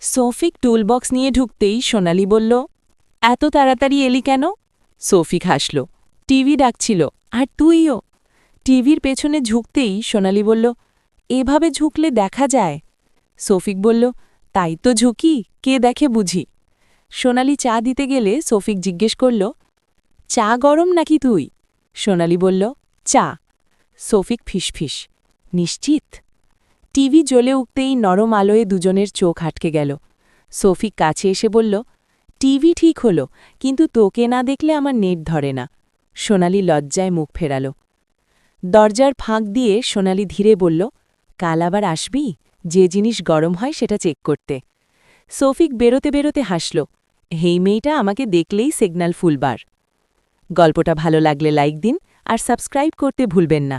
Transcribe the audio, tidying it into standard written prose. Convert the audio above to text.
সৌফিক toolbox নিয়ে ঢুকতেই সোনালি বলল, এত তাড়াতাড়ি এলি কেন? সৌফিক হাসল। টিভি ডাকছিল, আর তুইও। টিভির পেছনে ঝুঁকতেই সোনালি বলল, এভাবে ঝুঁকলে দেখা যায়। সৌফিক বলল, তাই তো ঝুঁকি, কে দেখে বুঝি। সোনালি চা দিতে গেলে সৌফিক জিজ্ঞেস করল, চা গরম নাকি তুই? সোনালি বলল, চা। সৌফিক ফিসফিস, নিশ্চিত? টিভি জ্বলে উঠতেই নরম আলোয় দুজনের চোখ আটকে গেল। সৌফিক কাছে এসে বলল, টিভি ঠিক হলো, কিন্তু তোকে না দেখলে আমার নেট ধরে না। সোনালি লজ্জায় মুখ ফেরাল। দরজার ফাঁক দিয়ে সোনালি ধীরে বলল, কাল আবার আসবি? যে জিনিস গরম হয় সেটা চেক করতে। সৌফিক বেরোতে বেরোতে হাসল, হেই মেয়েটা আমাকে দেখলেই সিগন্যাল ফুলবার। গল্পটা ভালো লাগলে লাইক দিন আর সাবস্ক্রাইব করতে ভুলবেন না।